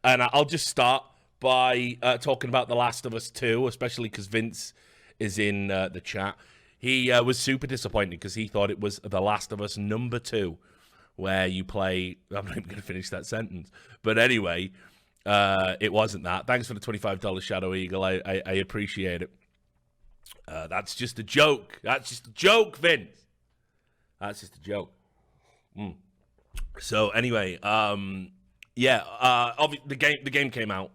And I'll just start by talking about The Last of Us 2, especially because Vince is in the chat. He was super disappointed because he thought it was The Last of Us number 2, where you play. I'm not even going to finish that sentence. But anyway, it wasn't that. Thanks for the $25 Shadow Eagle. I appreciate it. That's just a joke. That's just a joke, Vince. That's just a joke. So anyway, the game came out.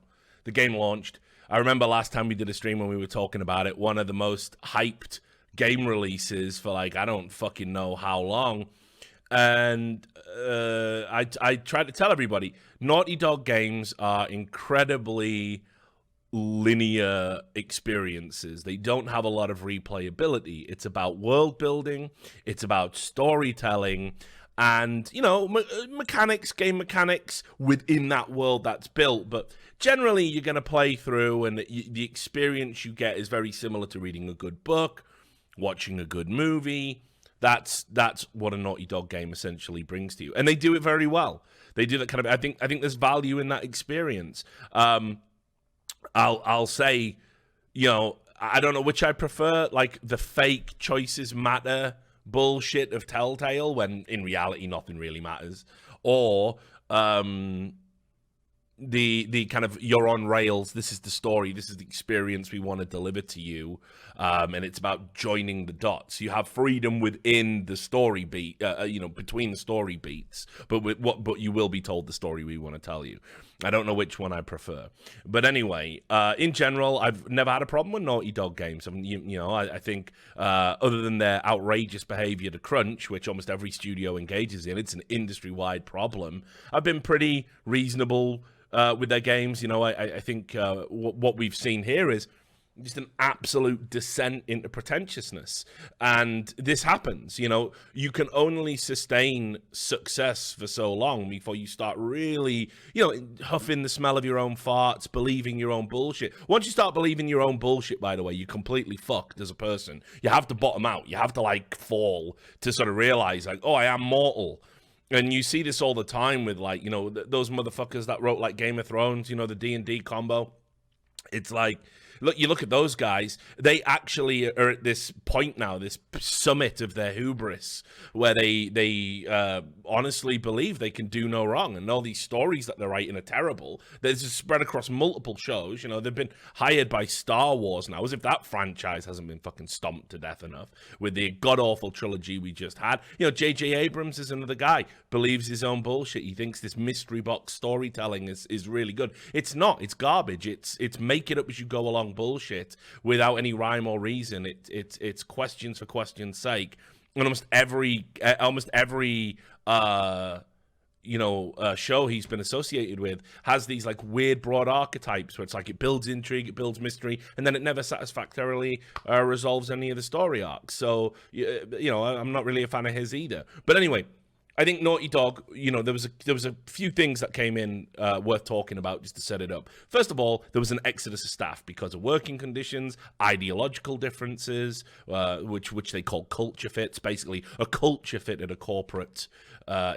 The game launched. I remember last time we did a stream when we were talking about it. One of the most hyped game releases for like I don't fucking know how long. And I tried to tell everybody, Naughty Dog games are incredibly linear experiences. They don't have a lot of replayability. It's about world building, it's about storytelling, and mechanics, game mechanics within that world that's built. But generally, you're going to play through, and the experience you get is very similar to reading a good book, watching a good movie. That's what a Naughty Dog game essentially brings to you, and they do it very well. They do that kind of. I think there's value in that experience. I'll say, I don't know which I prefer, like the fake choices matter bullshit of Telltale, when in reality nothing really matters, or the kind of you're on rails, this is the story, this is the experience we want to deliver to you, and it's about joining the dots. You have freedom within the story beat, between the story beats, but you will be told the story we want to tell you. I don't know which one I prefer, but anyway, in general, I've never had a problem with Naughty Dog games. I mean, I think other than their outrageous behavior to crunch, which almost every studio engages in, it's an industry-wide problem. I've been pretty reasonable with their games. I think what we've seen here is just an absolute descent into pretentiousness. And this happens, you can only sustain success for so long before you start really, huffing the smell of your own farts, believing your own bullshit. Once you start believing your own bullshit, by the way, you're completely fucked as a person. You have to bottom out. You have to fall to sort of realize oh, I am mortal. And you see this all the time with those motherfuckers that wrote like Game of Thrones, the D&D combo. It's like, you look at those guys, they actually are at this point now, this summit of their hubris, where they honestly believe they can do no wrong, and all these stories that they're writing are terrible. They're just spread across multiple shows. They've been hired by Star Wars now, as if that franchise hasn't been fucking stomped to death enough with the god-awful trilogy we just had. J.J. Abrams is another guy, believes his own bullshit. He thinks this mystery box storytelling is really good. It's not. It's garbage. It's make it up as you go along bullshit without any rhyme or reason. It's questions for question's sake. And almost every show he's been associated with has these like weird broad archetypes where it's like it builds intrigue, it builds mystery, and then it never satisfactorily resolves any of the story arcs. So I'm not really a fan of his either. But anyway, I think Naughty Dog, there was a few things that came in worth talking about just to set it up. First of all, there was an exodus of staff because of working conditions, ideological differences, which they call culture fits. Basically, a culture fit at a corporate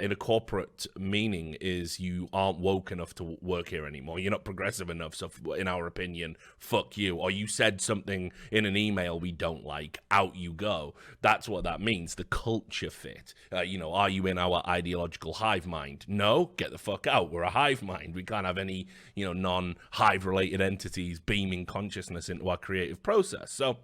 in a corporate meaning is you aren't woke enough to work here anymore. You're not progressive enough, so in our opinion, fuck you. Or you said something in an email we don't like, out you go. That's what that means, the culture fit. Are you in our ideological hive mind? No, get the fuck out. We're a hive mind. We can't have any, non-hive related entities beaming consciousness into our creative process. So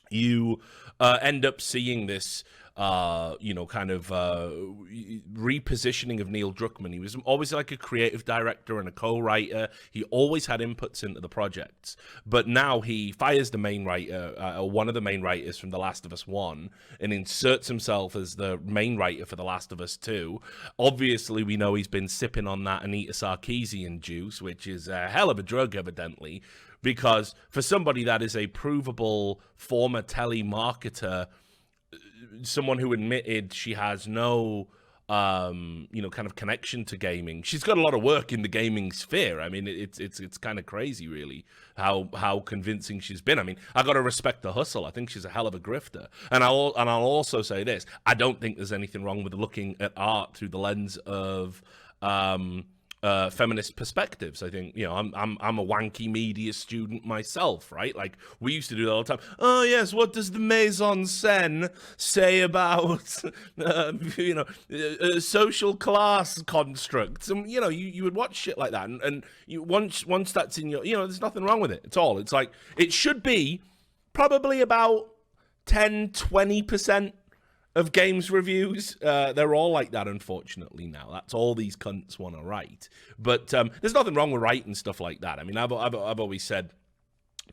you end up seeing this repositioning of Neil Druckmann. He was always like a creative director and a co-writer. He always had inputs into the projects, but now he fires the main writer, or one of the main writers from The Last of Us 1, and inserts himself as the main writer for The Last of Us 2. Obviously, we know he's been sipping on that Anita Sarkeesian juice, which is a hell of a drug, evidently, because for somebody that is a provable former telemarketer, someone who admitted she has no kind of connection to gaming. She's got a lot of work in the gaming sphere. I mean, it's kind of crazy, really, how convincing she's been. I mean, I got to respect the hustle. I think she's a hell of a grifter. And I'll also say this: I don't think there's anything wrong with looking at art through the lens of feminist perspectives. I think, I'm a wanky media student myself, right? Like, we used to do that all the time. Oh yes, what does the mise en say about social class constructs? And you would watch shit like that, and you once that's in your, there's nothing wrong with it at all. It's like, it should be probably about 10-20% of games reviews. They're all like that, unfortunately, now. That's all these cunts want to write. But there's nothing wrong with writing stuff like that. I mean, I've always said,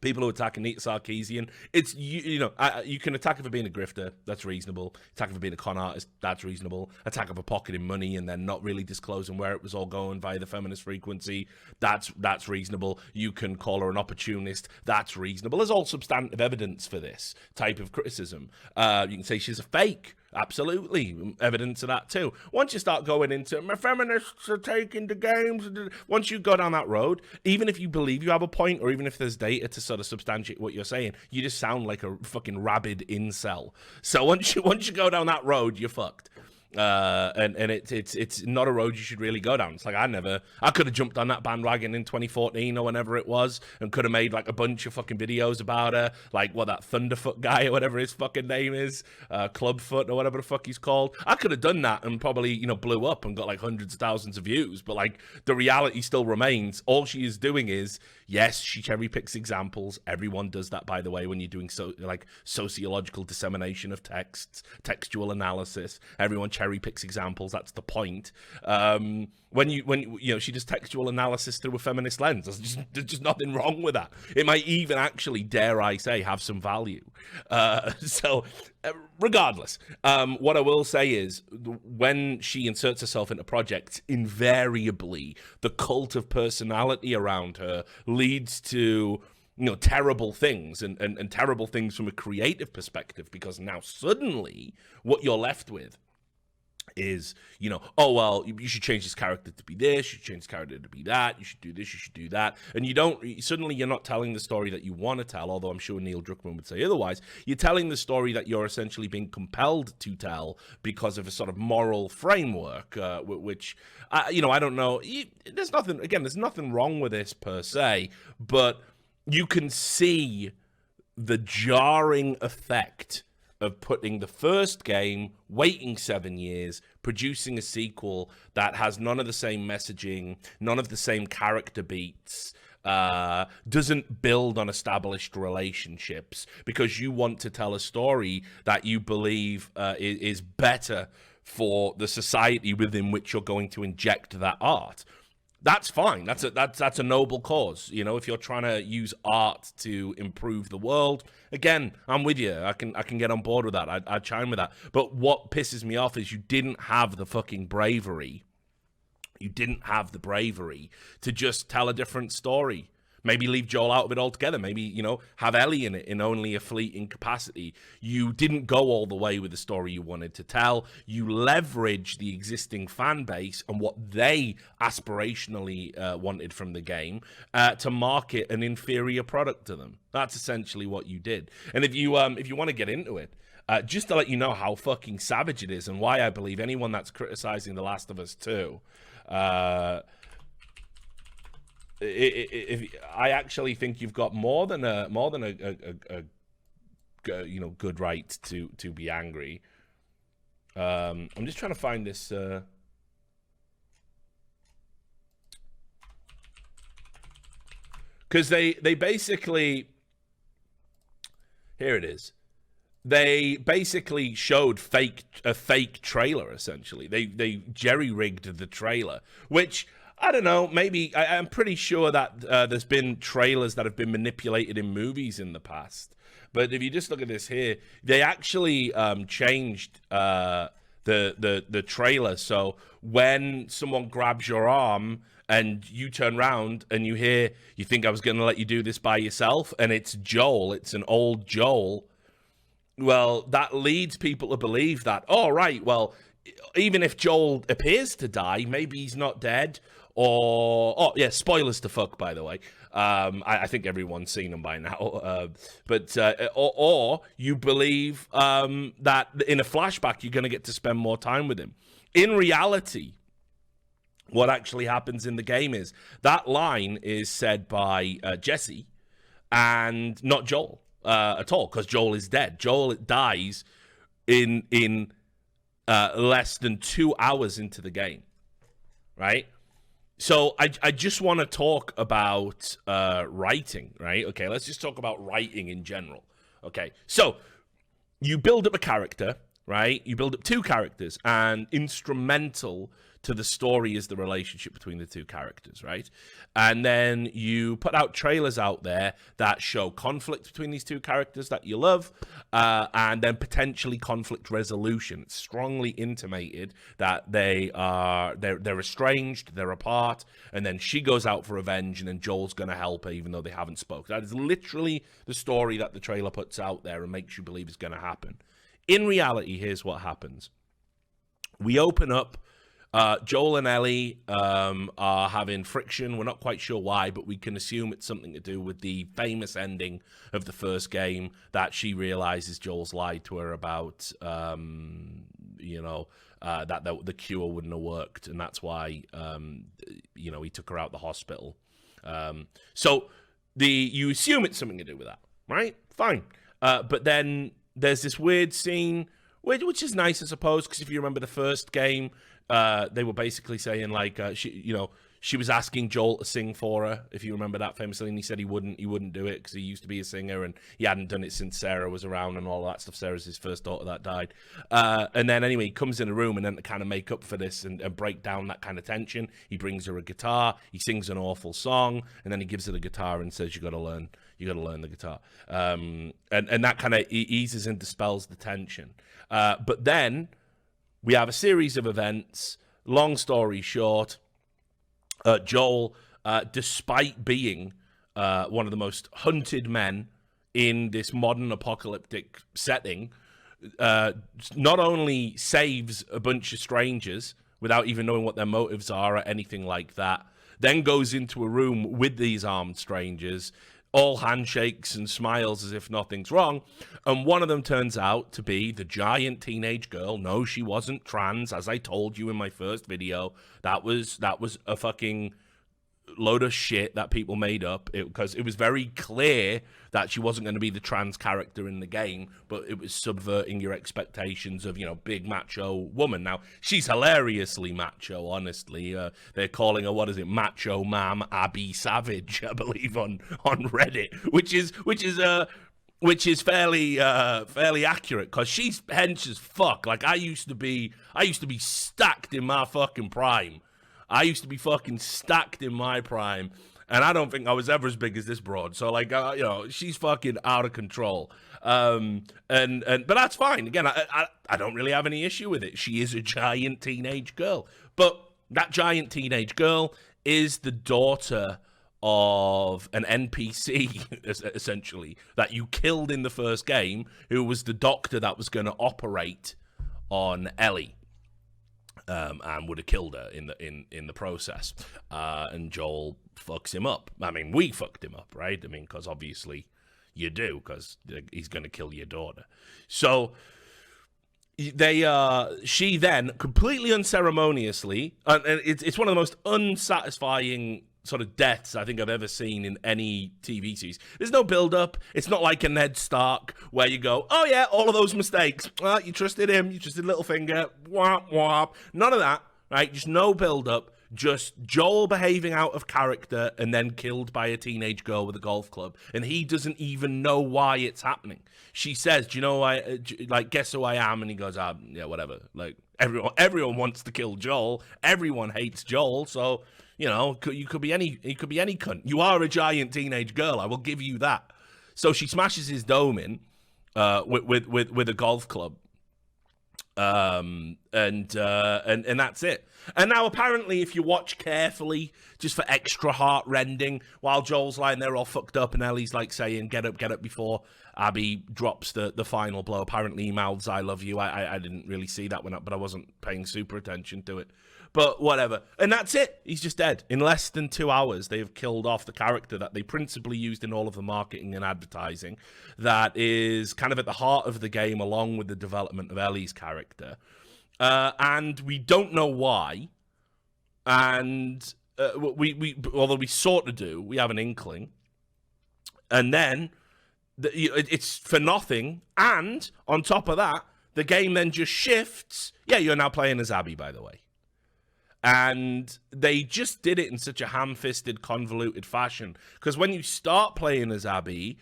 people who attack Anita Sarkeesian, it's, you can attack her for being a grifter, that's reasonable. Attack her for being a con artist, that's reasonable. Attack her for pocketing money and then not really disclosing where it was all going via the feminist frequency, that's reasonable. You can call her an opportunist, that's reasonable. There's all substantive evidence for this type of criticism. You can say she's a fake. Absolutely, evidence of that too. Once you start going into feminists are taking the games, once you go down that road, even if you believe you have a point, or even if there's data to sort of substantiate what you're saying, you just sound like a fucking rabid incel. So once you go down that road, you're fucked. And it's not a road you should really go down. It's like, I could have jumped on that bandwagon in 2014 or whenever it was, and could have made like a bunch of fucking videos about her, like that Thunderfoot guy or whatever his fucking name is, Clubfoot or whatever the fuck he's called. I could have done that and probably, blew up and got like hundreds of thousands of views. But like, the reality still remains. All she is doing is, yes, she cherry picks examples. Everyone does that, by the way, when you're doing sociological dissemination of texts, textual analysis. Everyone cherry picks examples. That's the point. When she does textual analysis through a feminist lens, there's just nothing wrong with that. It might even actually, dare I say, have some value. Regardless, what I will say is, when she inserts herself into projects, invariably the cult of personality around her leads to terrible things, and terrible things from a creative perspective, because now suddenly what you're left with is, oh, well, you should change this character to be this, you should change this character to be that, you should do this, you should do that. And you're not telling the story that you want to tell, although I'm sure Neil Druckmann would say otherwise. You're telling the story that you're essentially being compelled to tell because of a sort of moral framework, which, I don't know. There's nothing wrong with this per se, but you can see the jarring effect of putting the first game, waiting 7 years, producing a sequel that has none of the same messaging, none of the same character beats, doesn't build on established relationships, because you want to tell a story that you believe is better for the society within which you're going to inject that art. That's fine. That's a noble cause. If you're trying to use art to improve the world, again, I'm with you. I can get on board with that. I'd chime with that. But what pisses me off is you didn't have the fucking bravery. You didn't have the bravery to just tell a different story. Maybe leave Joel out of it altogether. Maybe, have Ellie in it in only a fleeting capacity. You didn't go all the way with the story you wanted to tell. You leveraged the existing fan base and what they aspirationally wanted from the game to market an inferior product to them. That's essentially what you did. And if you want to get into it, just to let you know how fucking savage it is, and why I believe anyone that's criticizing The Last of Us 2, if I actually think you've got more than a good right to be angry. I'm just trying to find this. Because they basically, here it is. They basically showed a fake trailer. Essentially, they jerry-rigged the trailer, which, I don't know, maybe, I'm pretty sure that there's been trailers that have been manipulated in movies in the past. But if you just look at this here, they actually changed the trailer. So when someone grabs your arm and you turn around and you hear, "You think I was going to let you do this by yourself?" And it's Joel, it's an old Joel. Well, that leads people to believe that, oh, right, well, even if Joel appears to die, maybe he's not dead. Or spoilers to fuck, by the way. I think everyone's seen them by now. Or you believe that in a flashback you're going to get to spend more time with him. In reality, what actually happens in the game is that line is said by Jesse and not Joel at all, because Joel is dead. Joel dies in less than 2 hours into the game, right? So I just want to talk about writing, right? Okay, let's just talk about writing in general. Okay, so you build up a character, right? You build up two characters, and instrumental to the story is the relationship between the two characters, right? And then you put out trailers out there that show conflict between these two characters that you love, and then potentially conflict resolution. It's strongly intimated that they're estranged, they're apart, and then she goes out for revenge, and then Joel's going to help her, even though they haven't spoken. That is literally the story that the trailer puts out there and makes you believe is going to happen. In reality, here's what happens. We open up. Joel and Ellie are having friction. We're not quite sure why, but we can assume it's something to do with the famous ending of the first game, that she realizes Joel's lied to her about, that the cure wouldn't have worked, and that's why, he took her out the hospital. So you assume it's something to do with that, right? Fine. But then there's this weird scene, which is nice, I suppose, because if you remember the first game, they were basically saying, like, she was asking Joel to sing for her, if you remember that famously, and he said he wouldn't do it because he used to be a singer and he hadn't done it since Sarah was around and all that stuff. Sarah's his first daughter that died. And then anyway, he comes in a room, and then to kind of make up for this and break down that kind of tension, he brings her a guitar, he sings an awful song, and then he gives her the guitar and says, you got to learn the guitar. And that kind of eases and dispels the tension. But then we have a series of events. Long story short, Joel, despite being one of the most hunted men in this modern apocalyptic setting, not only saves a bunch of strangers without even knowing what their motives are or anything like that, then goes into a room with these armed strangers, all handshakes and smiles as if nothing's wrong, and one of them turns out to be the giant teenage girl. No, she wasn't trans, as I told you in my first video. That was a fucking load of shit that people made up, because it was very clear that she wasn't going to be the trans character in the game, but it was subverting your expectations of, big macho woman. Now, she's hilariously macho, honestly. They're calling her, Macho Mam Abby Savage, I believe, on Reddit, which is fairly accurate, because she's hench as fuck. Like, I used to be stacked in my fucking prime. I used to be fucking stacked in my prime, and I don't think I was ever as big as this broad. So, like, she's fucking out of control. But that's fine. Again, I don't really have any issue with it. She is a giant teenage girl, but that giant teenage girl is the daughter of an NPC, essentially, that you killed in the first game, who was the doctor that was going to operate on Ellie. And would have killed her in the process. And Joel fucks him up. I mean, we fucked him up, right? I mean, because obviously you do, because he's going to kill your daughter. So she then completely unceremoniously, and it's one of the most unsatisfying sort of deaths I think I've ever seen in any TV series. There's no build-up. It's not like a Ned Stark where you go, oh yeah, all of those mistakes. Well, you trusted him. You trusted Littlefinger. Whop, whop. None of that, right? Just no build-up. Just Joel behaving out of character and then killed by a teenage girl with a golf club. And he doesn't even know why it's happening. She says, do you know why, guess who I am? And he goes, yeah, whatever. Like, everyone wants to kill Joel. Everyone hates Joel. So, he could be any cunt. You are a giant teenage girl. I will give you that. So she smashes his dome in with a golf club, and that's it. And now apparently, if you watch carefully, just for extra heart rending, while Joel's lying there all fucked up, and Ellie's like saying "get up" before Abby drops the final blow. Apparently, he mouths "I love you." I didn't really see that one up, but I wasn't paying super attention to it. But whatever. And that's it. He's just dead. In less than 2 hours, they have killed off the character that they principally used in all of the marketing and advertising that is kind of at the heart of the game, along with the development of Ellie's character. And we don't know why. and although we sort of do, we have an inkling, and then it's for nothing. And on top of that, the game then just shifts. Yeah, you're now playing as Abby, by the way. And they just did it in such a ham-fisted, convoluted fashion. Because when you start playing as Abby,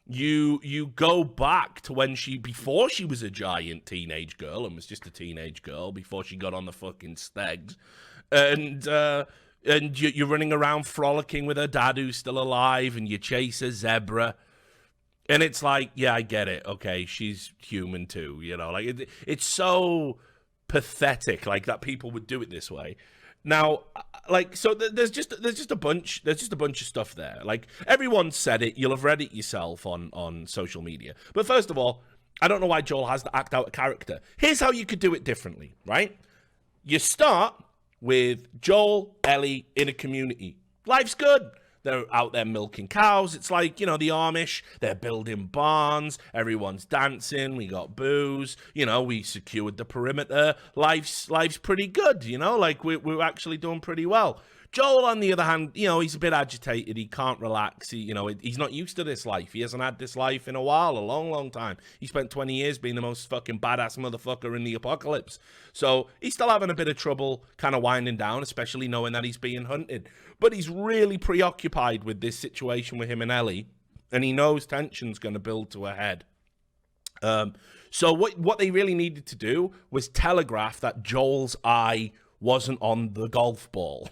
you go back to before she was a giant teenage girl and was just a teenage girl before she got on the fucking stegs. And you're running around frolicking with her dad who's still alive, and you chase a zebra. And it's like, yeah, I get it. Okay, she's human too, Like it's so pathetic, like that people would do it this way. Now, like, so there's just a bunch of stuff there. Like, everyone said it. You'll have read it yourself on social media. But first of all, I don't know why Joel has to act out a character. Here's how you could do it differently, right? You start with Joel, Ellie in a community. Life's good. They're out there milking cows. It's like, the Amish. They're building barns. Everyone's dancing. We got booze. We secured the perimeter. Life's pretty good, Like, we're actually doing pretty well. Joel, on the other hand, he's a bit agitated. He can't relax. He's not used to this life. He hasn't had this life in a while, a long, long time. He spent 20 years being the most fucking badass motherfucker in the apocalypse. So he's still having a bit of trouble kind of winding down, especially knowing that he's being hunted. But he's really preoccupied with this situation with him and Ellie, and he knows tension's going to build to a head. So what they really needed to do was telegraph that Joel's eye wasn't on the golf ball,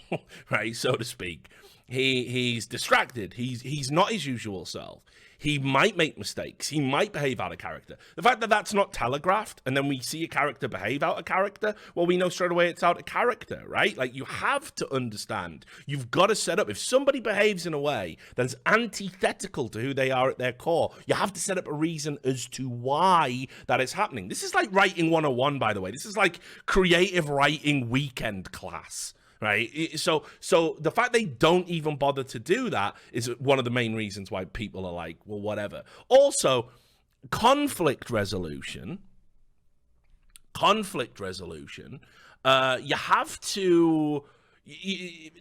right, so to speak. He's distracted. He's not his usual self. He might make mistakes. He might behave out of character. The fact that that's not telegraphed, and then we see a character behave out of character, well, we know straight away it's out of character, right? Like, you have to understand. You've got to set up. If somebody behaves in a way that's antithetical to who they are at their core, you have to set up a reason as to why that is happening. This is like writing 101, by the way. This is like creative writing weekend class. Right, so the fact they don't even bother to do that is one of the main reasons why people are like, well, whatever. Also, conflict resolution. You have to.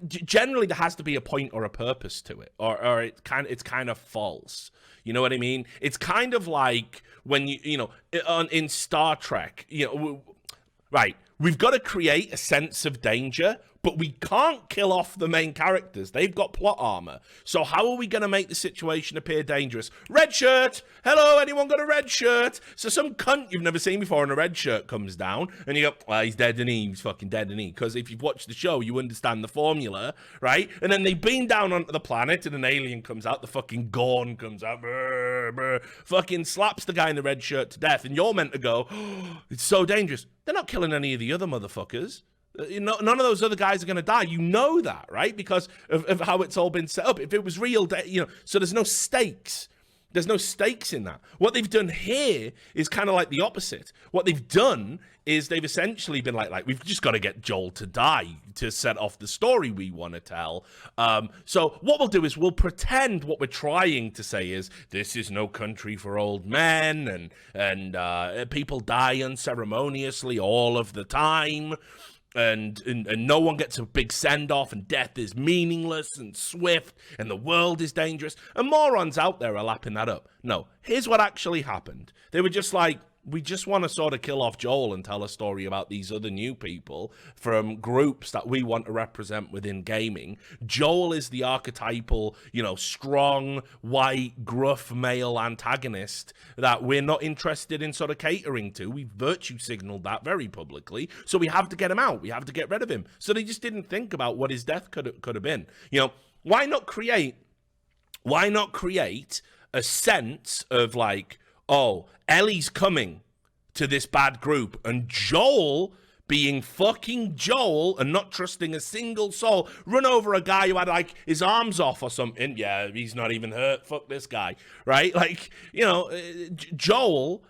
Generally, there has to be a point or a purpose to it, or it's kind of false. You know what I mean? It's kind of like when in Star Trek, right? We've got to create a sense of danger, but we can't kill off the main characters. They've got plot armor. So how are we going to make the situation appear dangerous? Red shirt! Hello, anyone got a red shirt? So some cunt you've never seen before in a red shirt comes down, and you go, well, he's dead, and he's fucking dead, and he. Because if you've watched the show, you understand the formula, right? And then they beam down onto the planet, and an alien comes out, the fucking Gorn comes out, brr, brr, fucking slaps the guy in the red shirt to death, and you're meant to go, oh, it's so dangerous. They're not killing any of the other motherfuckers. None of those other guys are going to die. You know that, right? Because of how it's all been set up. If it was real, so there's no stakes. There's no stakes in that. What they've done here is kind of like the opposite. What they've done is they've essentially been like we've just got to get Joel to die to set off the story we want to tell. So what we'll do is we'll pretend what we're trying to say is this is no country for old men, and people die unceremoniously all of the time. And no one gets a big send-off, and death is meaningless and swift, and the world is dangerous. And morons out there are lapping that up. No, here's what actually happened. They were just like, we just want to sort of kill off Joel and tell a story about these other new people from groups that we want to represent within gaming. Joel is the archetypal, strong, white, gruff male antagonist that we're not interested in sort of catering to. We virtue signaled that very publicly. So we have to get him out. We have to get rid of him. So they just didn't think about what his death could have been. Why not create a sense of like, oh, Ellie's coming to this bad group, and Joel, being fucking Joel and not trusting a single soul, run over a guy who had like his arms off or something. Yeah, he's not even hurt. Fuck this guy, right? Like, Joel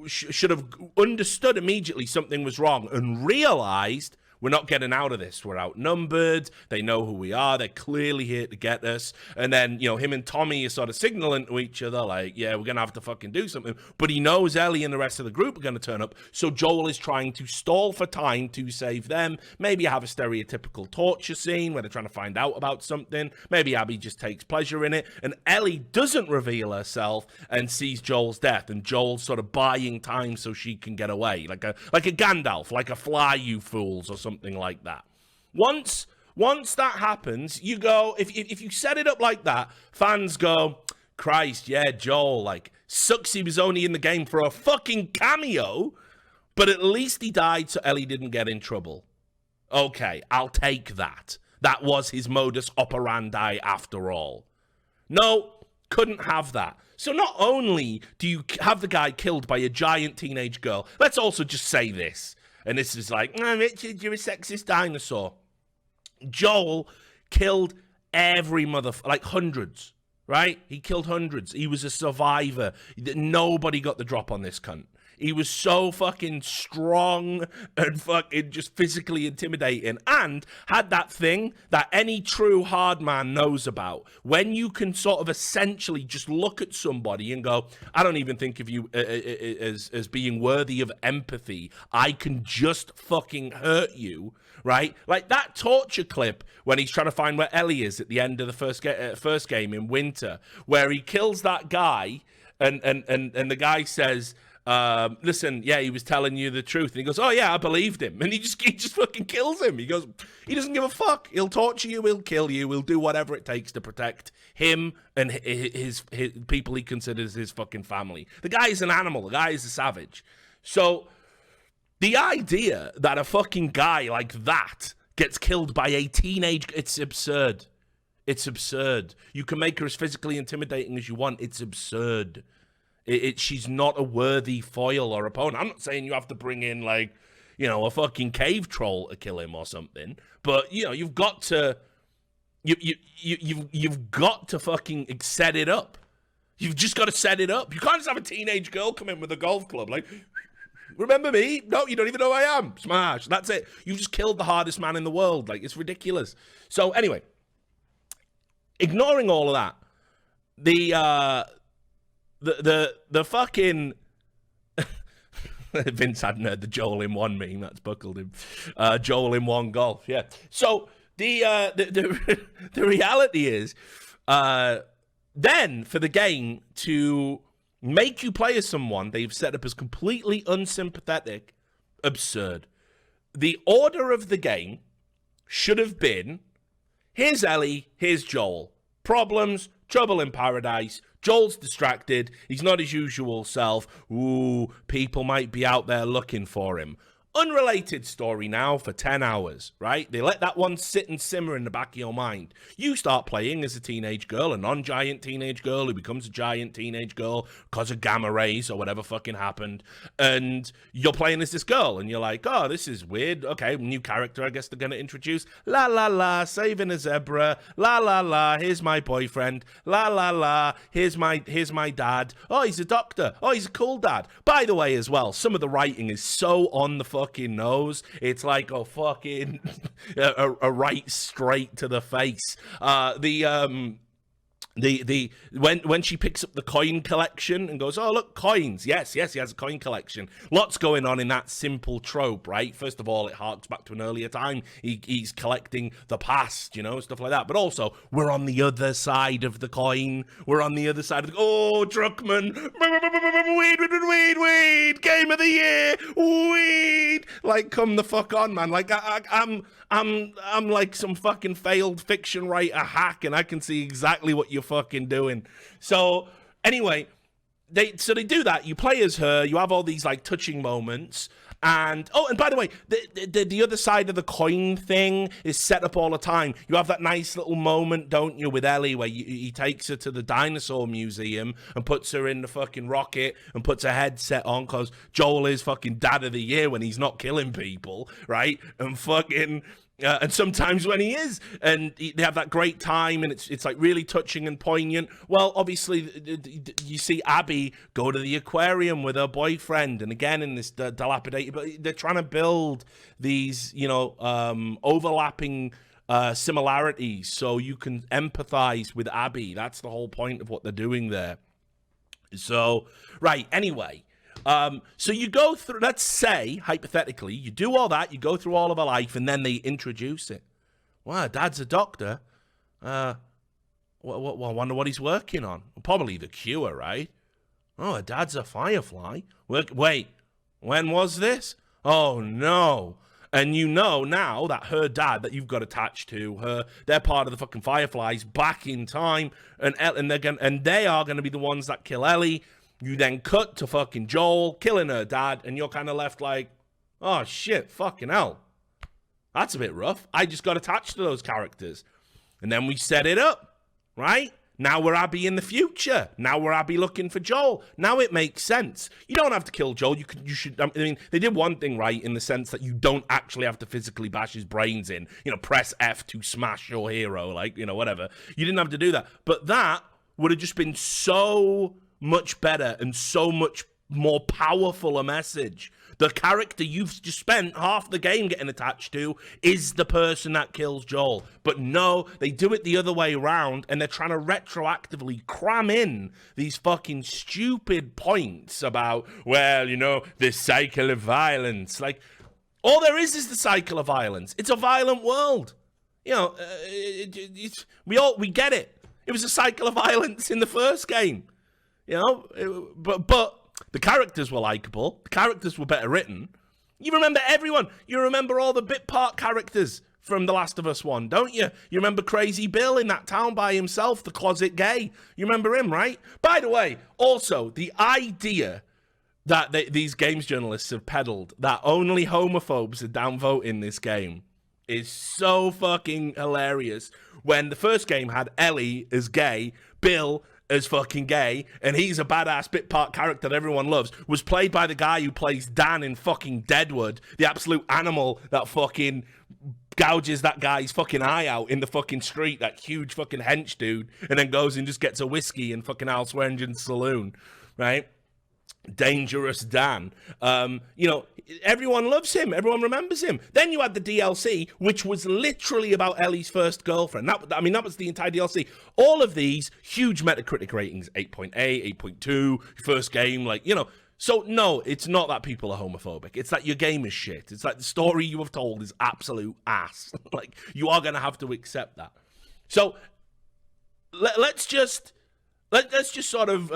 should have understood immediately something was wrong and realized We're not getting out of this. We're outnumbered. They know who we are. They're clearly here to get us. And then, you know, him and Tommy are sort of signaling to each other, like, yeah, we're going to have to fucking do something. But he knows Ellie and the rest of the group are going to turn up. So Joel is trying to stall for time to save them. Maybe have a stereotypical torture scene where they're trying to find out about something. Maybe Abby just takes pleasure in it. And Ellie doesn't reveal herself and sees Joel's death. And Joel's sort of buying time so she can get away. Like a Gandalf, like a fly, you fools, or something like that. Once that happens, you go, if you set it up like that, fans go, Christ, yeah, Joel, like, sucks he was only in the game for a fucking cameo, but at least he died so Ellie didn't get in trouble. Okay, I'll take that. That was his modus operandi after all. No, couldn't have that. So not only do you have the guy killed by a giant teenage girl, let's also just say this. And this is like, Richard, you're a sexist dinosaur. Joel killed every like hundreds, right? He killed hundreds. He was a survivor. Nobody got the drop on this cunt. He was so fucking strong and fucking just physically intimidating, and had that thing that any true hard man knows about. When you can sort of essentially just look at somebody and go, I don't even think of you as being worthy of empathy. I can just fucking hurt you, right? Like that torture clip when he's trying to find where Ellie is at the end of the first game in Winter, where he kills that guy and the guy says, listen, yeah, he was telling you the truth. And he goes, oh yeah, I believed him. And he just fucking kills him. He goes, he doesn't give a fuck. He'll torture you, he'll kill you, he'll do whatever it takes to protect him and his people he considers his fucking family. The guy is an animal. The guy is a savage. So the idea that a fucking guy like that gets killed by a teenage, it's absurd. It's absurd. You can make her as physically intimidating as you want. It's absurd. She's not a worthy foil or opponent. I'm not saying you have to bring in, like, you know, a fucking cave troll to kill him or something. But, you know, you've got to... You've got to fucking set it up. You've just got to set it up. You can't just have a teenage girl come in with a golf club, like... Remember me? No, you don't even know who I am. Smash. That's it. You just killed the hardest man in the world. Like, it's ridiculous. So, anyway... Ignoring all of that, the fucking Vince hadn't heard the Joel in one meme that's buckled him. Joel in one golf, yeah. So the reality is, then for the game to make you play as someone they've set up as completely unsympathetic, absurd. The order of the game should have been: here's Ellie, here's Joel. Problems, trouble in paradise. Joel's distracted. He's not his usual self. Ooh, people might be out there looking for him. Unrelated story now for 10 hours, right? They let that one sit and simmer in the back of your mind. You start playing as a teenage girl, a non-giant teenage girl who becomes a giant teenage girl because of gamma rays or whatever fucking happened. And you're playing as this girl, and you're like, oh, this is weird. Okay, new character I guess they're going to introduce. La, la, la, saving a zebra. La, la, la, here's my boyfriend. La, la, la, here's my dad. Oh, he's a doctor. Oh, he's a cool dad. By the way, as well, some of the writing is so on the fucking nose. It's like a fucking a right straight to the face. When she picks up the coin collection and goes, oh look, coins, yes, he has a coin collection. Lots going on in that simple trope, right? First of all, it harks back to an earlier time. He's collecting the past, you know, stuff like that. But also, we're on the other side of the coin. We're on the other side of the... Oh, Druckmann! Weed! Game of the year! Weed! Like, come the fuck on, man. Like, I'm like some fucking failed fiction writer hack, and I can see exactly what you're fucking doing. So anyway, they do that. You play as her. You have all these like touching moments. And by the way, the other side of the coin thing is set up all the time. You have that nice little moment, don't you, with Ellie, where he takes her to the dinosaur museum and puts her in the fucking rocket and puts a headset on because Joel is fucking dad of the year when he's not killing people, right? And fucking... And sometimes when he is, and they have that great time, and it's like really touching and poignant. Well, obviously, you see Abby go to the aquarium with her boyfriend, and again in this dilapidated, but they're trying to build these, overlapping similarities so you can empathize with Abby. That's the whole point of what they're doing there. So, right, anyway. So you go through, let's say, hypothetically, you do all that, you go through all of her life, and then they introduce it. Wow, Dad's a doctor. I wonder what he's working on. Probably the cure, right? Oh, Dad's a firefly. Wait, when was this? Oh, no. And you know now that her dad that you've got attached to, they're part of the fucking Fireflies back in time, and they are going to be the ones that kill Ellie. You then cut to fucking Joel killing her dad, and you're kind of left like, oh shit, fucking hell. That's a bit rough. I just got attached to those characters. And then we set it up, right? Now we're Abby in the future. Now we're Abby looking for Joel. Now it makes sense. You don't have to kill Joel. You should. I mean, they did one thing right in the sense that you don't actually have to physically bash his brains in. Press F to smash your hero, whatever. You didn't have to do that. But that would have just been so much better and so much more powerful a message. The character you've just spent half the game getting attached to is the person that kills Joel. But no, they do it the other way around, and they're trying to retroactively cram in these fucking stupid points about, this cycle of violence. Like, all there is the cycle of violence. It's a violent world. We get it. It was a cycle of violence in the first game. But the characters were likable. The characters were better written. You remember everyone. You remember all the bit part characters from The Last of Us 1, don't you? You remember Crazy Bill in that town by himself, the closet gay. You remember him, right? By the way, also, the idea that these games journalists have peddled that only homophobes are downvoting this game is so fucking hilarious. When the first game had Ellie as gay, Bill as fucking gay, and he's a badass bit part character that everyone loves, was played by the guy who plays Dan in fucking Deadwood, the absolute animal that fucking gouges that guy's fucking eye out in the fucking street, that huge fucking hench dude, and then goes and just gets a whiskey in fucking Al Swearengen's saloon, right? Dangerous Dan. Everyone loves him. Everyone remembers him. Then you had the DLC, which was literally about Ellie's first girlfriend. That was the entire DLC. All of these huge Metacritic ratings, 8.8, 8.2, first game, So, no, it's not that people are homophobic. It's that your game is shit. It's like the story you have told is absolute ass. You are going to have to accept that. So, let's just sort of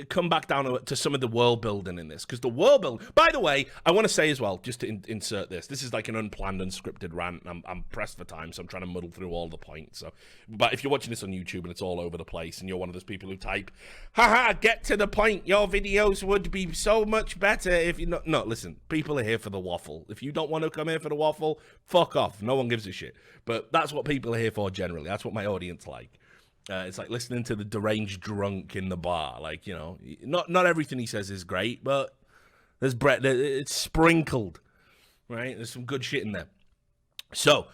come back down to some of the world building in this, because the world building. By the way, I want to say as well, just to insert this. This is like an unplanned, unscripted rant. I'm pressed for time, so I'm trying to muddle through all the points. But if you're watching this on YouTube and it's all over the place, and you're one of those people who type, "Haha, get to the point. Your videos would be so much better if you not." No, listen. People are here for the waffle. If you don't want to come here for the waffle, fuck off. No one gives a shit. But that's what people are here for generally. That's what my audience like. It's like listening to the deranged drunk in the bar. Not everything he says is great, but there's it's sprinkled, right? There's some good shit in there. So,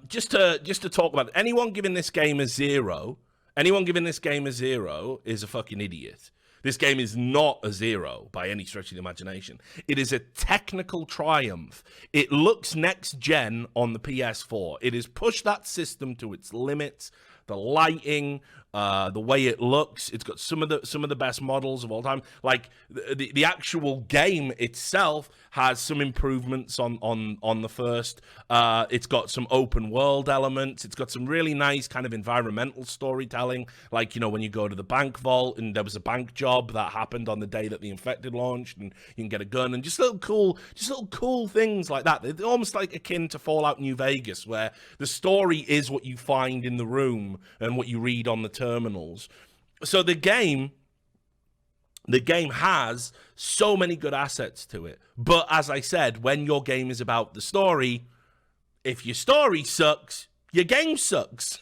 just to talk about it, anyone giving this game a 0 is a fucking idiot. This game is not a 0 by any stretch of the imagination. It is a technical triumph. It looks next gen on the PS4. It has pushed that system to its limits. The lighting, the way it looks, it's got some of the best models of all time. Like the actual game itself has some improvements on the first. It's got some open world elements. It's got some really nice kind of environmental storytelling. Like, when you go to the bank vault and there was a bank job that happened on the day that the Infected launched, and you can get a gun, and just little cool things like that. They're almost like akin to Fallout New Vegas, where the story is what you find in the room and what you read on the terminals. So the game has so many good assets to it. But as I said, when your game is about the story, if your story sucks, your game sucks.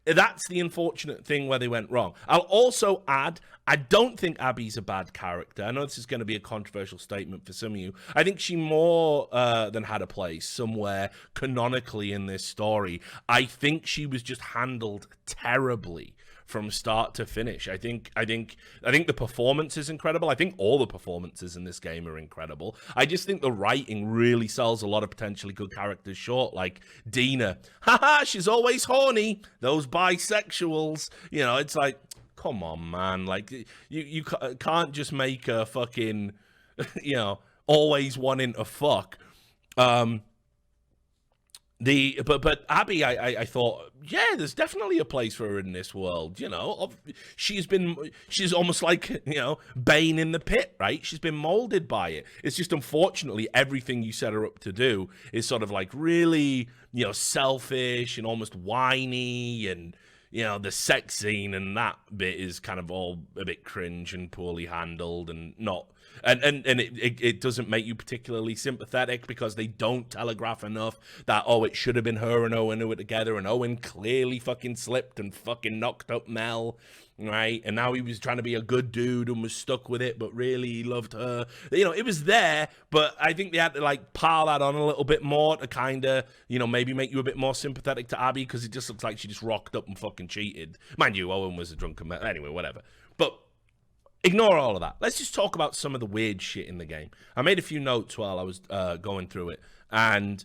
That's the unfortunate thing where they went wrong. I'll also add, I don't think Abby's a bad character. I know this is going to be a controversial statement for some of you. I think she more than had a place somewhere canonically in this story. I think she was just handled terribly from start to finish. I think the performance is incredible. I think all the performances in this game are incredible. I just think the writing really sells a lot of potentially good characters short, like Dina. Haha, she's always horny. Those bisexuals, you know, it's like, come on, man. Like, you can't just make a fucking, you know, always wanting to fuck. But Abby, I thought, yeah, there's definitely a place for her in this world. You know, she's almost like, you know, Bane in the pit, right? She's been molded by it. It's just, unfortunately, everything you set her up to do is sort of like really, you know, selfish and almost whiny, and, you know, the sex scene and that bit is kind of all a bit cringe and poorly handled and not. And it doesn't make you particularly sympathetic because they don't telegraph enough that, oh, it should have been her and Owen who were together, and Owen clearly fucking slipped and fucking knocked up Mel, right? And now he was trying to be a good dude and was stuck with it, but really he loved her. You know, it was there, but I think they had to, like, pile that on a little bit more to kind of, you know, maybe make you a bit more sympathetic to Abby, because it just looks like she just rocked up and fucking cheated. Mind you, Owen was a drunken man. Anyway, whatever. But ignore all of that. Let's just talk about some of the weird shit in the game. I made a few notes while I was going through it. And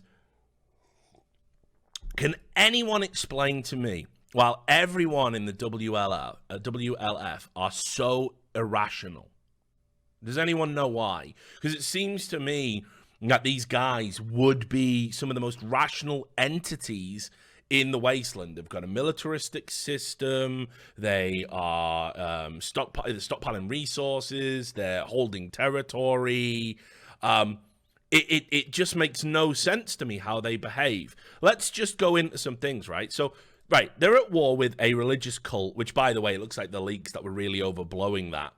can anyone explain to me, while everyone in the WLF are so irrational, does anyone know why? Because it seems to me that these guys would be some of the most rational entities in the Wasteland. They've got a militaristic system. They are stockpiling resources. They're holding territory. It just makes no sense to me how they behave. Let's just go into some things, right? So, right, they're at war with a religious cult, which, by the way, it looks like the leaks that were really overblowing that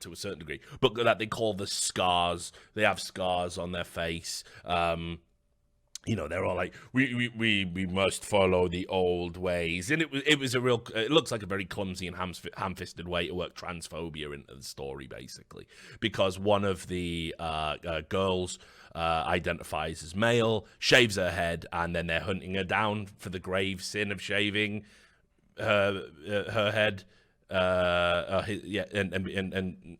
to a certain degree, but that they call the Scars. They have scars on their face. You know, they're all like, we must follow the old ways, and it was a real. It looks like a very clumsy and ham-fisted way to work transphobia into the story, basically, because one of the girls identifies as male, shaves her head, and then they're hunting her down for the grave sin of shaving her head, and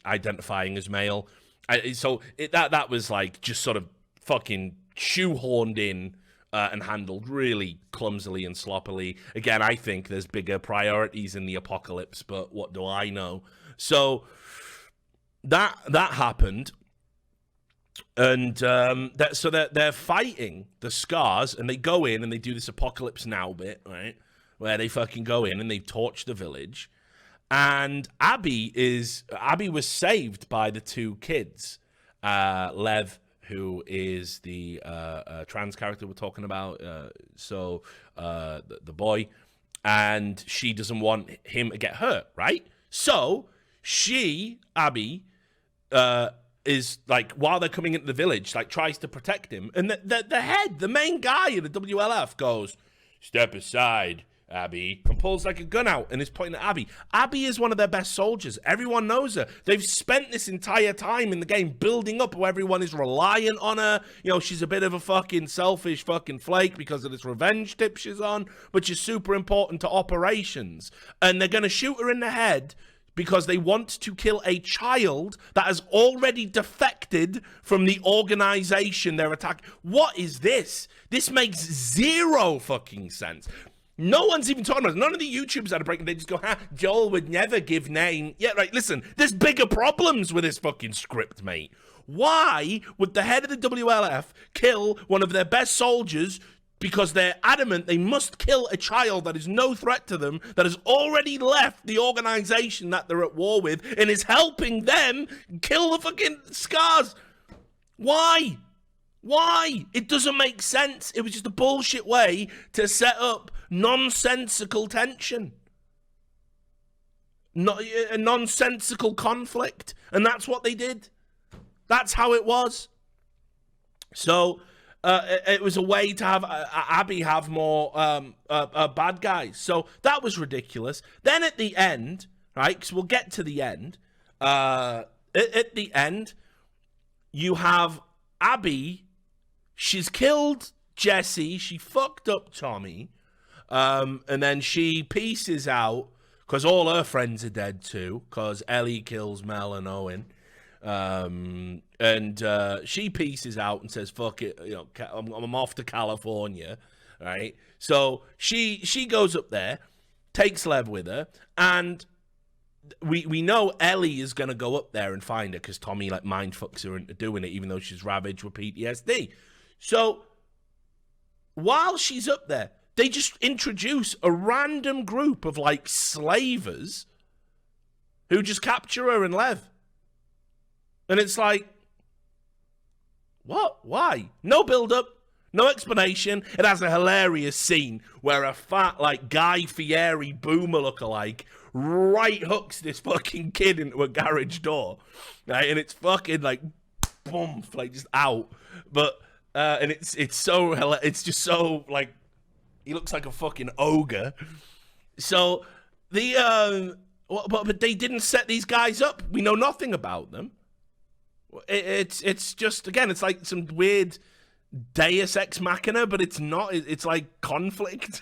identifying as male. So that was like just sort of fucking shoehorned in and handled really clumsily and sloppily. Again, I think there's bigger priorities in the apocalypse, but what do I know? So that happened, and so they're fighting the Scars, and they go in and they do this Apocalypse Now bit, right, where they fucking go in and they torch the village, and Abby was saved by the two kids, Lev, who is the trans character we're talking about, the boy, and she doesn't want him to get hurt, right? So Abby, is like, while they're coming into the village, like, tries to protect him, and the main guy in the WLF goes, "Step aside, Abby," and pulls like a gun out and is pointing at Abby. Abby is one of their best soldiers. Everyone knows her. They've spent this entire time in the game building up how everyone is reliant on her. You know, she's a bit of a fucking selfish fucking flake because of this revenge tip she's on, but she's super important to operations. And they're going to shoot her in the head because they want to kill a child that has already defected from the organization they're attacking. What is this? This makes zero fucking sense. No one's even talking about it. None of the YouTubers that are breaking, they just go, Joel would never give name. Yeah, right, listen, there's bigger problems with this fucking script, mate. Why would the head of the WLF kill one of their best soldiers because they're adamant they must kill a child that is no threat to them, that has already left the organization that they're at war with, and is helping them kill the fucking Scars? Why? Why? It doesn't make sense. It was just a bullshit way to set up nonsensical tension. A nonsensical conflict. And that's what they did. That's how it was. So, it was a way to have Abby have more bad guys. So that was ridiculous. Then at the end, right, because we'll get to the end, at the end, you have Abby. She's killed Jesse. She fucked up Tommy. And then she pieces out because all her friends are dead too, because Ellie kills Mel and Owen. And she pieces out and says, fuck it, you know, I'm off to California, right? So she goes up there, takes Lev with her, and we know Ellie is going to go up there and find her because Tommy, like, mind fucks her into doing it, even though she's ravaged with PTSD. So while she's up there, they just introduce a random group of, like, slavers who just capture her and Lev. And it's like, what? Why? No build-up, no explanation. It has a hilarious scene where a fat, like, Guy Fieri boomer lookalike right hooks this fucking kid into a garage door. Right? And it's fucking, like, boom, like, just out. But, and it's just so, like, he looks like a fucking ogre. So, but they didn't set these guys up. We know nothing about them. It's just, again, it's like some weird Deus Ex Machina, but it's not. It's like conflict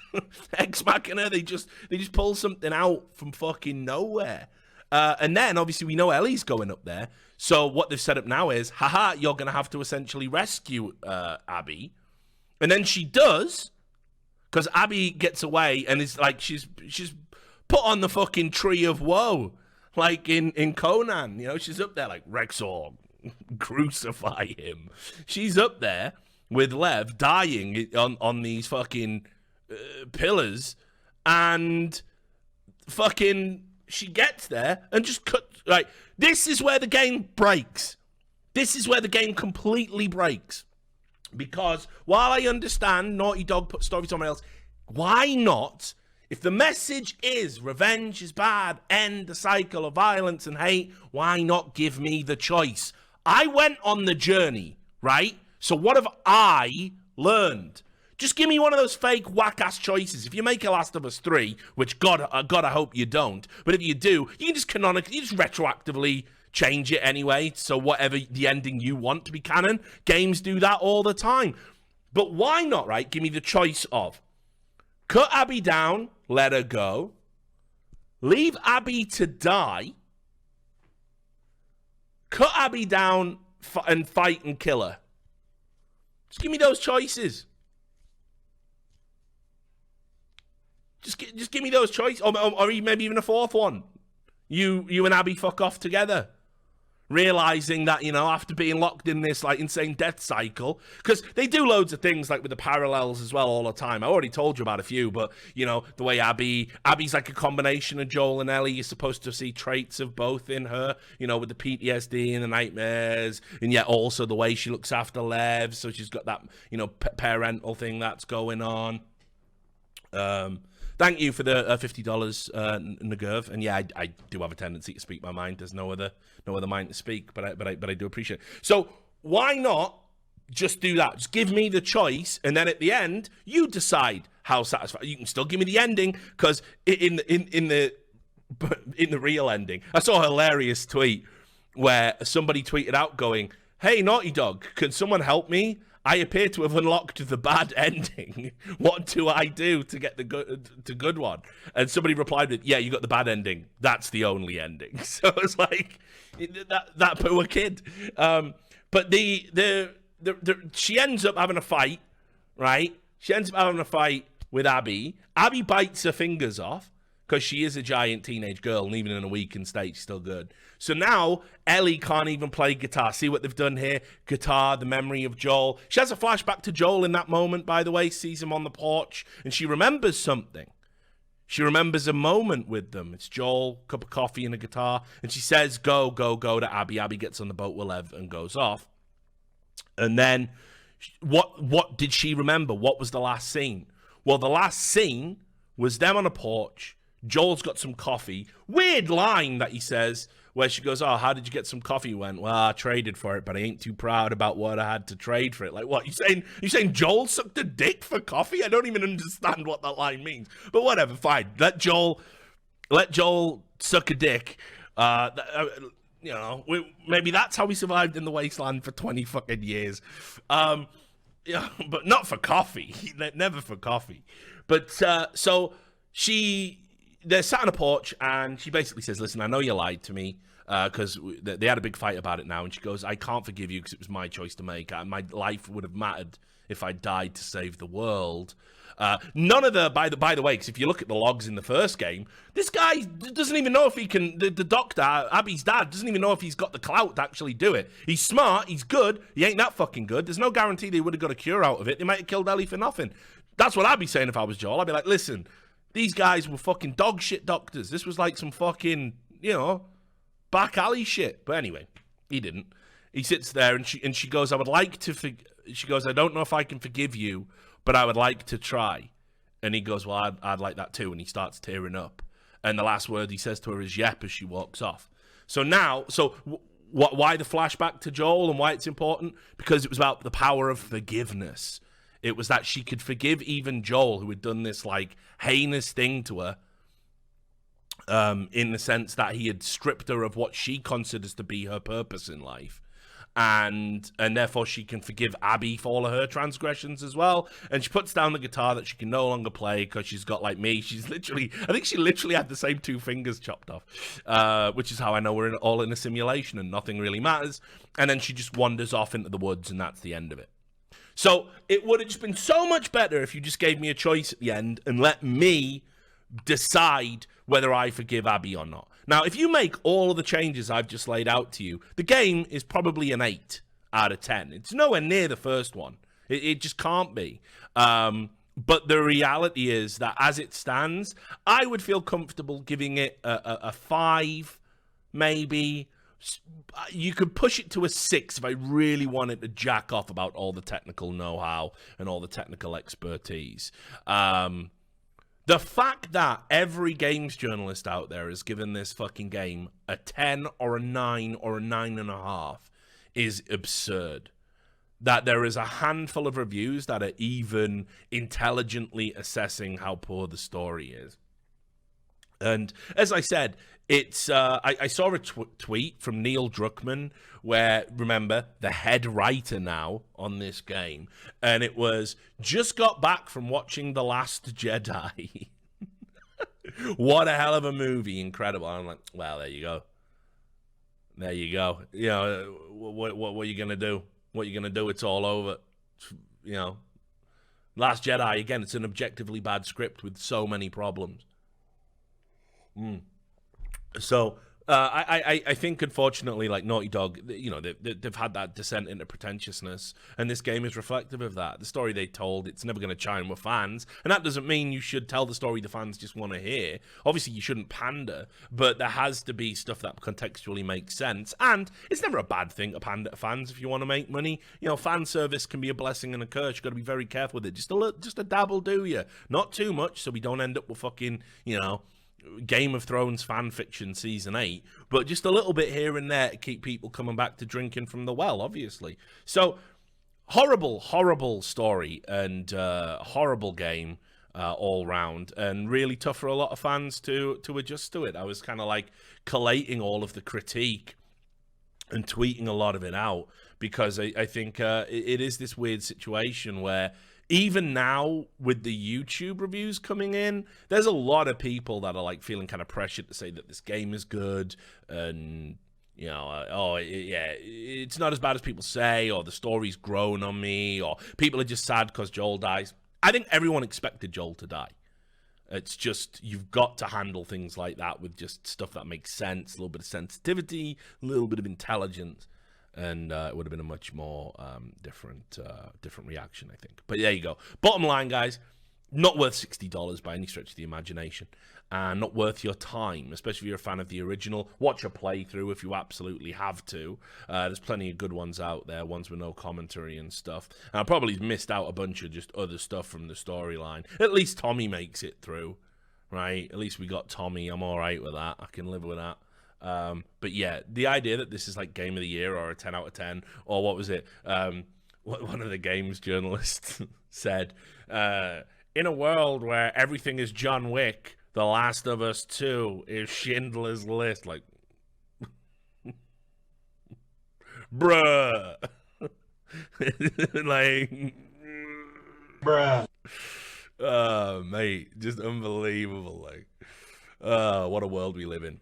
Ex Machina. They just pull something out from fucking nowhere. And then, obviously, we know Ellie's going up there. So what they've set up now is, haha, you're going to have to essentially rescue Abby. And then she does, because Abby gets away and is like, she's put on the fucking tree of woe, like in Conan. You know, she's up there like, Rexor, crucify him. She's up there with Lev dying on these fucking pillars, and fucking she gets there and just cut. Like, this is where the game breaks. This is where the game completely breaks. Because while I understand Naughty Dog put story somewhere else, why not? If the message is revenge is bad, end the cycle of violence and hate, why not give me the choice? I went on the journey, right? So what have I learned? Just give me one of those fake whack-ass choices. If you make a Last of Us 3, which God, I hope you don't, but if you do, you can just canonically, you just retroactively change it anyway, so whatever the ending you want to be canon. Games do that all the time. But why not, right? Give me the choice of cut Abby down, let her go, leave Abby to die, cut Abby down and fight and kill her. Just give me those choices. Just give me those choices, or maybe even a fourth one. You and Abby fuck off together, realizing that, you know, after being locked in this like insane death cycle, because they do loads of things like with the parallels as well all the time. I already told you about a few, but you know, the way Abby's like a combination of Joel and Ellie. You're supposed to see traits of both in her, you know, with the PTSD and the nightmares, and yet also the way she looks after Lev, so she's got that, you know, parental thing that's going on. Thank you for the $50, Nagurv. And yeah, I do have a tendency to speak my mind. There's no other mind to speak, but I do appreciate it. So why not just do that? Just give me the choice, and then at the end, you decide how satisfied. You can still give me the ending, because in the real ending, I saw a hilarious tweet where somebody tweeted out going, "Hey, Naughty Dog, can someone help me? I appear to have unlocked the bad ending. What do I do to get the good one?" And somebody replied with, "Yeah, you got the bad ending. That's the only ending." So it's like that poor kid. But she ends up having a fight, right? She ends up having a fight with Abby. Abby bites her fingers off, because she is a giant teenage girl, and even in a weakened state, she's still good. So now Ellie can't even play guitar. See what they've done here? Guitar, the memory of Joel. She has a flashback to Joel in that moment, by the way, sees him on the porch, and she remembers something. She remembers a moment with them. It's Joel, cup of coffee and a guitar, and she says, go, go, go to Abby. Abby gets on the boat with Lev and goes off. And then what did she remember? What was the last scene? Well, the last scene was them on a porch. Joel's got some coffee. Weird line that he says, where she goes, "Oh, how did you get some coffee?" He went, "Well, I traded for it, but I ain't too proud about what I had to trade for it." Like, what? You saying Joel sucked a dick for coffee? I don't even understand what that line means. But whatever, fine. Let Joel suck a dick. You know, maybe that's how we survived in the wasteland for 20 fucking years. Yeah, but not for coffee. Never for coffee. But so they're sat on a porch, and she basically says, "Listen, I know you lied to me because they had a big fight about it now." And she goes, "I can't forgive you because it was my choice to make. My life would have mattered if I died to save the world." None of the by the way, because if you look at the logs in the first game, this guy doesn't even know if he can. The doctor, Abby's dad, doesn't even know if he's got the clout to actually do it. He's smart, he's good. He ain't that fucking good. There's no guarantee they would have got a cure out of it. They might have killed Ellie for nothing. That's what I'd be saying if I was Joel. I'd be like, listen, these guys were fucking dog shit doctors. This was like some fucking, back alley shit. But anyway, he didn't. He sits there and she goes, "I would like to." She goes, "I don't know if I can forgive you, but I would like to try." And he goes, "Well, I'd like that too." And he starts tearing up. And the last word he says to her is "yep" as she walks off. So now, why the flashback to Joel and why it's important? Because it was about the power of forgiveness. It was that she could forgive even Joel, who had done this like heinous thing to her, in the sense that he had stripped her of what she considers to be her purpose in life. And therefore she can forgive Abby for all of her transgressions as well. And she puts down the guitar that she can no longer play because she's got, like me, I think she literally had the same 2 fingers chopped off, which is how I know we're all in a simulation and nothing really matters. And then she just wanders off into the woods, and that's the end of it. So it would have just been so much better if you just gave me a choice at the end and let me decide whether I forgive Abby or not. Now, if you make all of the changes I've just laid out to you, the game is probably an 8 out of 10. It's nowhere near the first one. It just can't be. But the reality is that as it stands, I would feel comfortable giving it a 5, maybe. You could push it to a 6 if I really wanted to jack off about all the technical know-how and all the technical expertise. The fact that every games journalist out there has given this fucking game a 10 or a 9 or a 9.5 is absurd. That there is a handful of reviews that are even intelligently assessing how poor the story is. And as I said, it's I saw a tweet from Neil Druckmann where, remember, the head writer now on this game, and it was, "Just got back from watching The Last Jedi." What a hell of a movie. Incredible. I'm like, well, there you go. There you go. What are you going to do? What are you going to do? It's all over. Last Jedi, again, it's an objectively bad script with so many problems. So I think, unfortunately, like Naughty Dog, they've had that descent into pretentiousness, and this game is reflective of that. The story they told, it's never going to chime with fans, and that doesn't mean you should tell the story the fans just want to hear. Obviously, you shouldn't pander, but there has to be stuff that contextually makes sense, and it's never a bad thing to pander to fans if you want to make money. Fan service can be a blessing and a curse. You've got to be very careful with it. Just a dabble, do you? Not too much, so we don't end up with fucking, Game of Thrones fan fiction season 8, but just a little bit here and there to keep people coming back to drinking from the well, obviously. So horrible story and horrible game all round, and really tough for a lot of fans to adjust to it. I was kind of like collating all of the critique and tweeting a lot of it out because I think it is this weird situation where even now, with the YouTube reviews coming in, there's a lot of people that are like feeling kind of pressured to say that this game is good, and it's not as bad as people say, or the story's grown on me, or people are just sad because Joel dies. I think everyone expected Joel to die. It's just, you've got to handle things like that with just stuff that makes sense, a little bit of sensitivity, a little bit of intelligence. And it would have been a much more different reaction, I think. But there you go. Bottom line, guys, not worth $60 by any stretch of the imagination. And not worth your time, especially if you're a fan of the original. Watch a playthrough if you absolutely have to. There's plenty of good ones out there, ones with no commentary and stuff. And I probably missed out a bunch of just other stuff from the storyline. At least Tommy makes it through, right? At least we got Tommy. I'm all right with that. I can live with that. But yeah, the idea that this is like game of the year or a 10 out of 10, or what was it? One of the games journalists said, in a world where everything is John Wick, The Last of Us 2 is Schindler's List. Like, bruh. Like, Bruh. mate, just unbelievable. Like, what a world we live in.